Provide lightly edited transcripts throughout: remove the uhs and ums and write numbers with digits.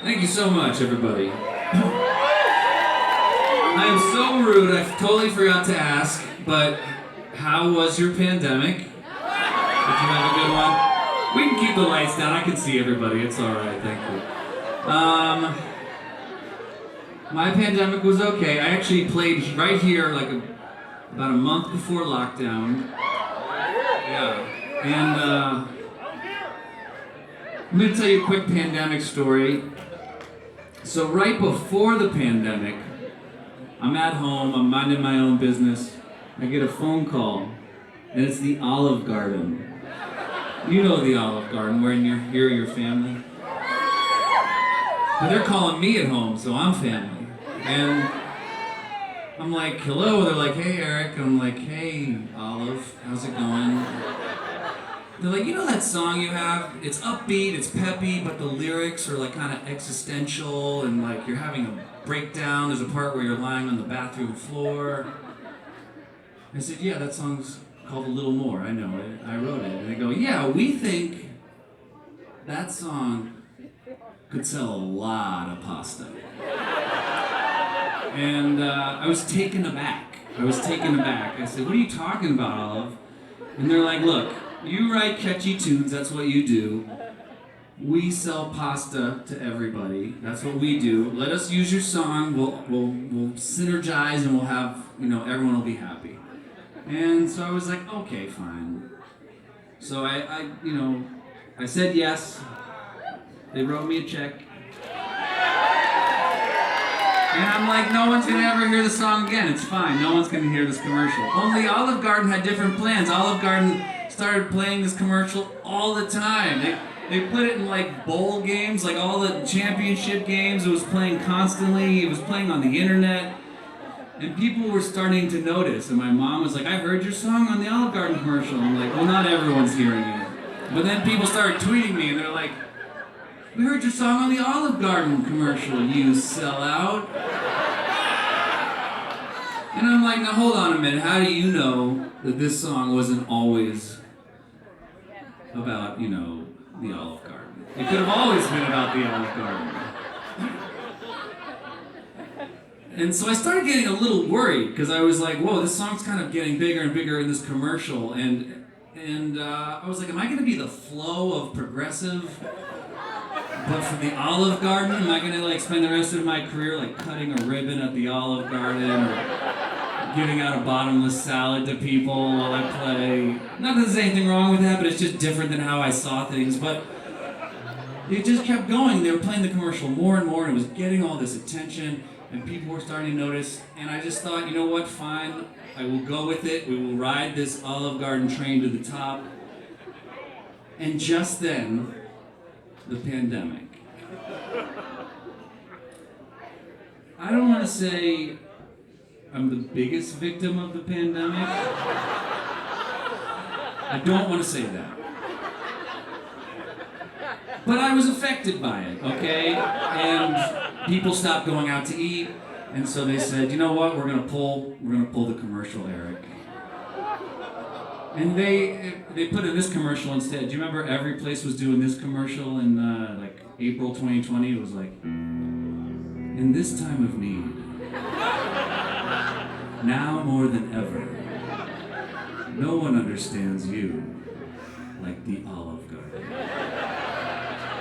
Thank you so much, everybody. I am so rude, I totally forgot to ask, but how was your pandemic? Did you have a good one? We can keep the lights down, I can see everybody, it's alright, thank you. My pandemic was okay. I actually played right here about a month before lockdown. Yeah, and I'm gonna tell you a quick pandemic story. So right before the pandemic, I'm at home, I'm minding my own business. I get a phone call, and it's the Olive Garden. You know the Olive Garden, where you're here, your family. But they're calling me at home, so I'm family. And I'm like, hello, they're like, hey Eric. And I'm like, hey Olive, how's it going? They're like, you know that song you have? It's upbeat, it's peppy, but the lyrics are like kind of existential and like you're having a breakdown. There's a part where you're lying on the bathroom floor. I said, yeah, that song's called A Little More. I know it. I wrote it. And they go, yeah, we think that song could sell a lot of pasta. And I was taken aback. I said, what are you talking about, Olive? And they're like, look, you write catchy tunes, that's what you do. We sell pasta to everybody. That's what we do. Let us use your song. We'll synergize and we'll have, everyone will be happy. And so I was like, okay, fine. So I said yes. They wrote me a check. And I'm like, no one's gonna ever hear the song again. It's fine. No one's gonna hear this commercial. Only Olive Garden had different plans. Olive Garden started playing this commercial all the time. They put it in like bowl games, like all the championship games. It was playing constantly. It was playing on the internet. And people were starting to notice. And my mom was like, I heard your song on the Olive Garden commercial. I'm like, well, not everyone's hearing it. But then people started tweeting me and they're like, we heard your song on the Olive Garden commercial, you sellout. And I'm like, now hold on a minute, how do you know that this song wasn't always about, the Olive Garden? It could have always been about the Olive Garden. And so I started getting a little worried, because I was like, whoa, this song's kind of getting bigger and bigger in this commercial. And I was like, am I going to be the flow of progressive? But for the Olive Garden, am I gonna spend the rest of my career cutting a ribbon at the Olive Garden or giving out a bottomless salad to people while I play? Not that there's anything wrong with that, but it's just different than how I saw things. But it just kept going. They were playing the commercial more and more, and it was getting all this attention, and people were starting to notice. And I just thought, you know what, fine, I will go with it. We will ride this Olive Garden train to the top. And just then, the pandemic. I don't want to say I'm the biggest victim of the pandemic. I don't want to say that. But I was affected by it, okay? And people stopped going out to eat, and so they said, you know what, we're gonna pull the commercial, Eric. And they put in this commercial instead. Do you remember every place was doing this commercial in April 2020? It was like, in this time of need, now more than ever, no one understands you like the Olive Garden.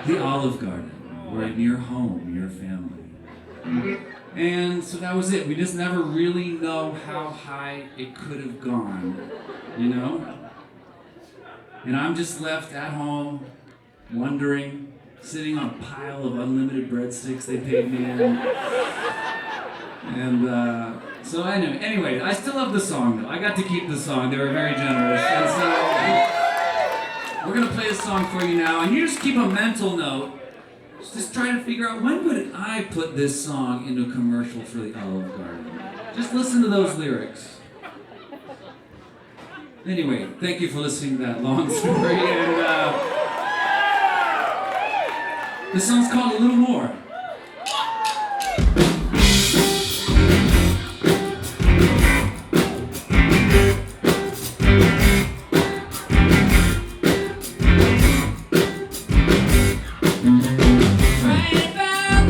The Olive Garden, we're in your home, your family. And so that was it. We just never really know how high it could have gone, And I'm just left at home, wondering, sitting on a pile of unlimited breadsticks they paid me in. And so anyway, I still love the song though. I got to keep the song. They were very generous. And so we're gonna play this song for you now, and you just keep a mental note. Just try to figure out, when would I put this song into a commercial for the Olive Garden? Just listen to those lyrics. Anyway, thank you for listening to that long story, and this song's called A Little More. Right about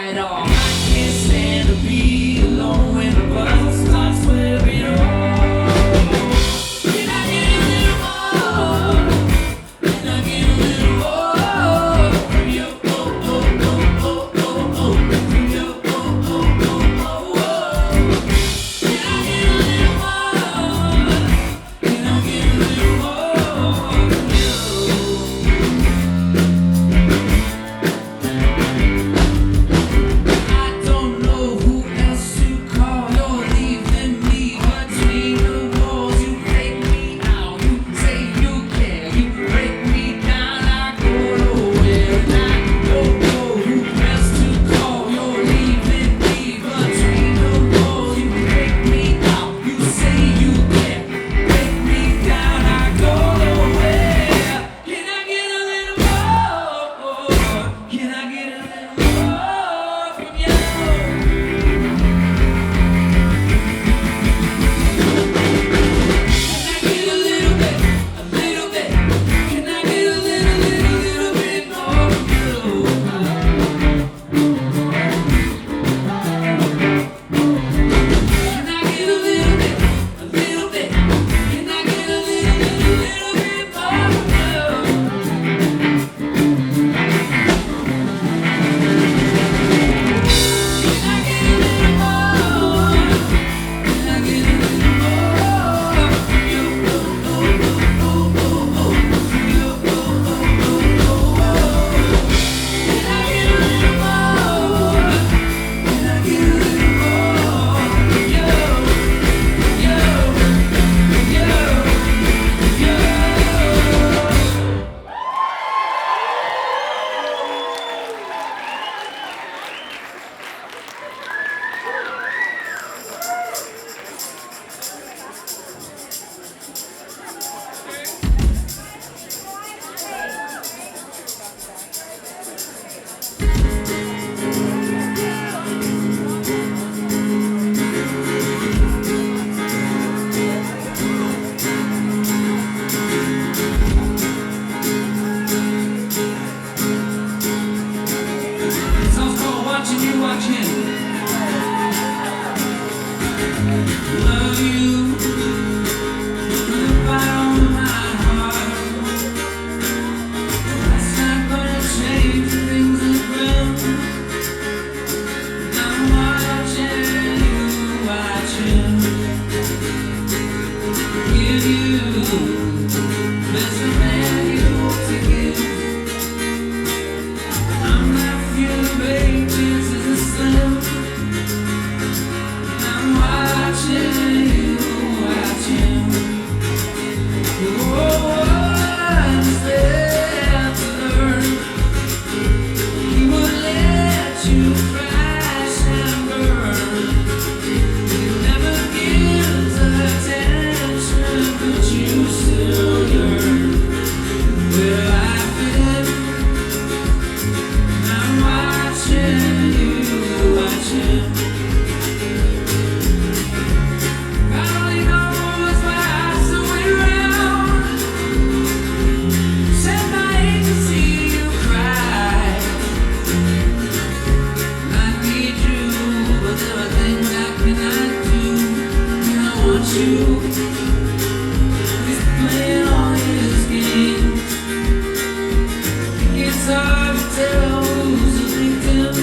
it all. I can't stand to be alone when the bus starts wearing off. Can I get a little more? Can I get a little more from you? Oh, oh, oh, oh, oh, oh. From you, oh, oh, oh, oh, oh. Can I get a little more? Can I get a little more from you? I don't know who else to call. You're leaving me between the walls. You break me out. You say you care. You break me down. I go nowhere. And I don't know who else to call. You're leaving me between the walls. You break me out. You say you care. Break me down. I go nowhere. Can I get a little more? Can I get a little more from you? Can I get a little bit? A little bit? Can I get a little bit more from you? Can I get a little bit? A little bit? Can I get a little bit more from you? Can I get a little more? Can I get a little more from you? Oh, oh, oh, oh, oh. From you, oh, oh, oh, oh. Can I get a little more? Can I get a little more from you? You, you, you. Song's called Watching You Watch Him. Love you from the bottom of my heart. That's not gonna change the things that will. I'm watching you watch him. Give you best of man you hope to give. I'm not feeling big, chances are slim. I'm watching you watch him. Oh, I'm there to learn. He would let you crash and burn. He never gives attention, but you still yearn. Well, I fit in. I'm watching you watch him. God only knows why I still wait around. Said I hate to see you cry. I need you, but there are things I cannot do. And I want you. He's playing all his games. It's hard to tell who's a victim.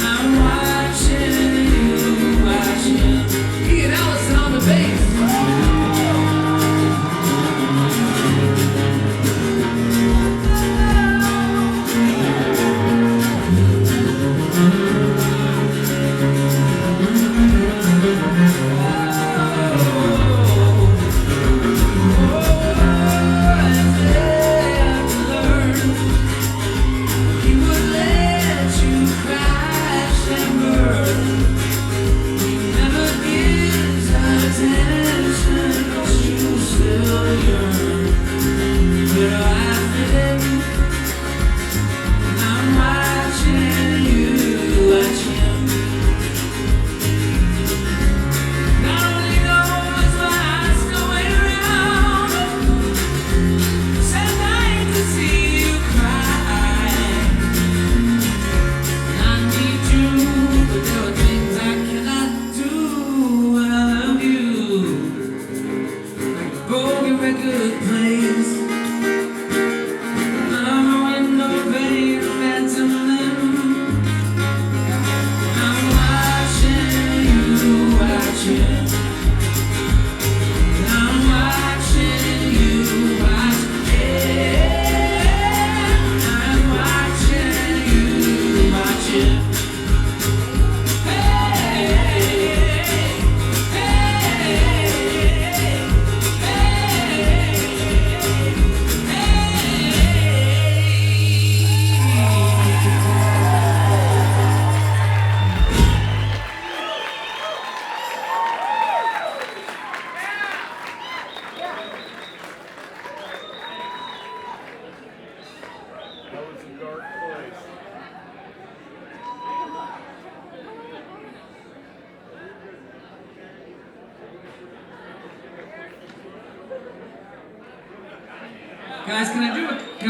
I'm watching you watch him. Ian Allison on the bass. Guys, can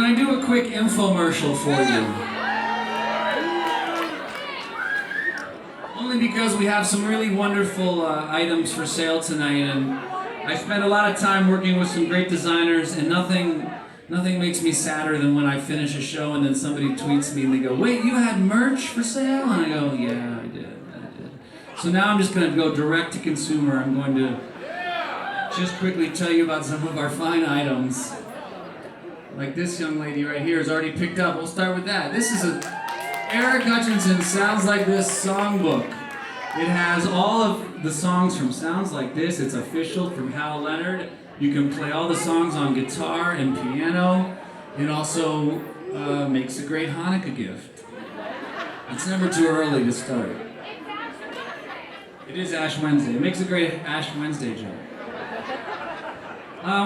I do a quick infomercial for you? Only because we have some really wonderful items for sale tonight, and I spent a lot of time working with some great designers, and nothing makes me sadder than when I finish a show and then somebody tweets me and they go, "Wait, you had merch for sale?" And I go, "Yeah, I did. So now I'm just going to go direct to consumer. I'm going to just quickly tell you about some of our fine items. Like this young lady right here has already picked up. We'll start with that. This is a Eric Hutchinson Sounds Like This songbook. It has all of the songs from Sounds Like This. It's official from Hal Leonard. You can play all the songs on guitar and piano. It also makes a great Hanukkah gift. It's never too early to start. It is Ash Wednesday. It makes a great Ash Wednesday joke.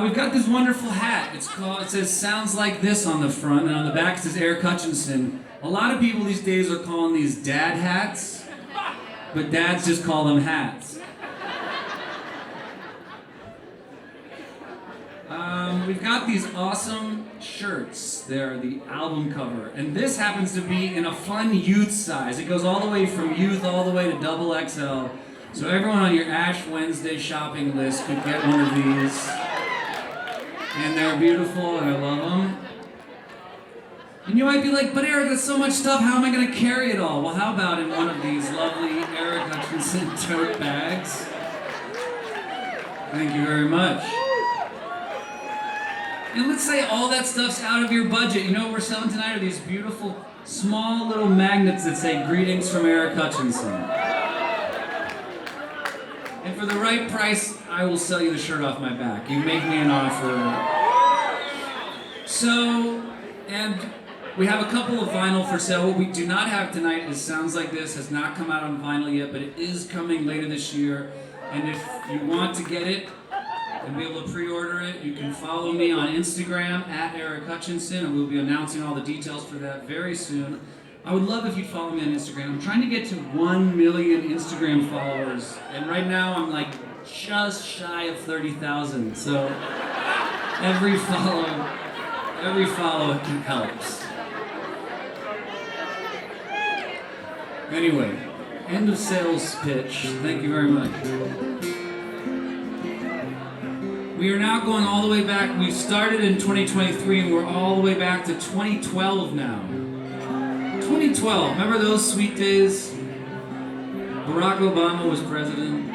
We've got this wonderful hat. It says Sounds Like This on the front, and on the back it says Eric Hutchinson. A lot of people these days are calling these dad hats, but dads just call them hats. We've got these awesome shirts. They're the album cover, and this happens to be in a fun youth size. It goes all the way from youth all the way to XXL. So everyone on your Ash Wednesday shopping list could get one of these. And they're beautiful, and I love them. And you might be like, "But Eric, that's so much stuff, how am I going to carry it all?" Well, how about in one of these lovely Eric Hutchinson tote bags? Thank you very much. And let's say all that stuff's out of your budget. You know what we're selling tonight are these beautiful, small little magnets that say, "Greetings from Eric Hutchinson." And for the right price, I will sell you the shirt off my back. You make me an offer. So, and we have a couple of vinyl for sale. What we do not have tonight is Sounds Like This. Has not come out on vinyl yet, but it is coming later this year. And if you want to get it and be able to pre-order it, you can follow me on Instagram at Eric Hutchinson, and we'll be announcing all the details for that very soon. I would love if you'd follow me on Instagram. I'm trying to get to 1 million Instagram followers, and right now I'm like just shy of 30,000. So every follow helps. Anyway, end of sales pitch. Thank you very much. We are now going all the way back. We started in 2023 and we're all the way back to 2012 now. 2012, remember those sweet days? Barack Obama was president.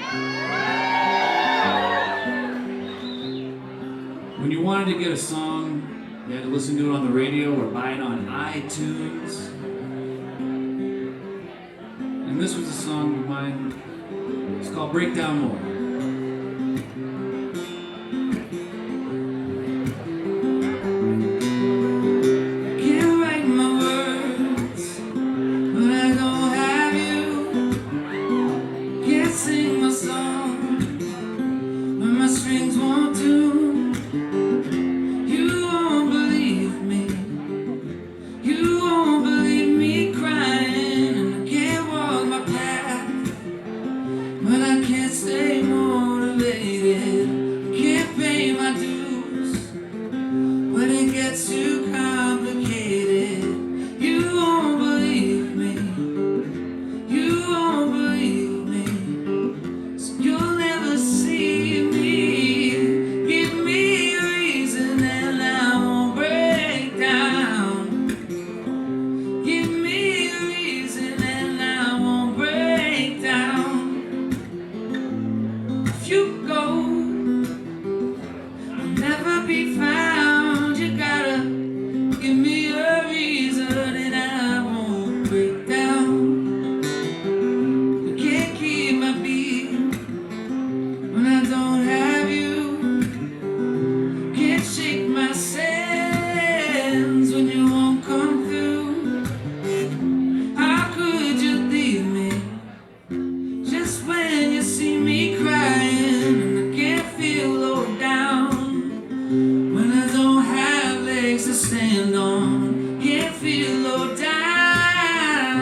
When you wanted to get a song, you had to listen to it on the radio or buy it on iTunes. And this was a song of mine. It's called Breakdown More. Stand on, can't feel low down.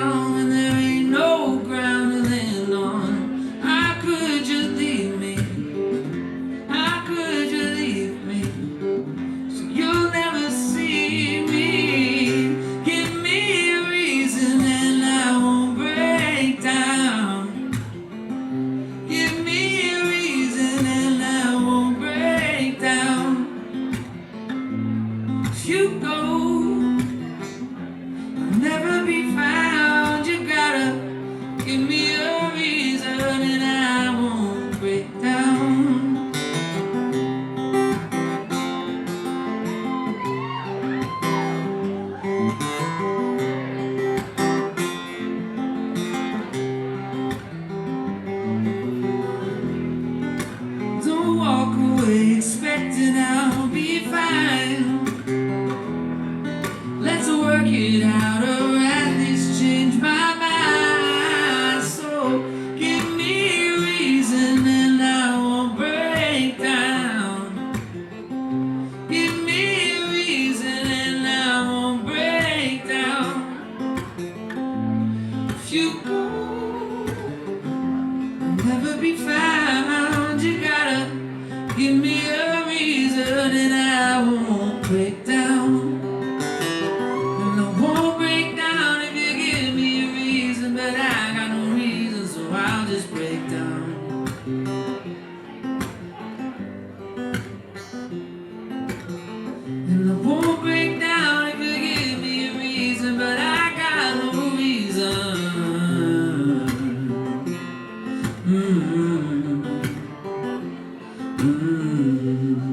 if you go, I'll never be found. You gotta give me a reason and I won't break down. And I won't break down if you give me a reason, but I got no reason, so I'll just break down. And I won't break down if you give me a reason, but I got no reason. Mm-hmm. Mm-hmm.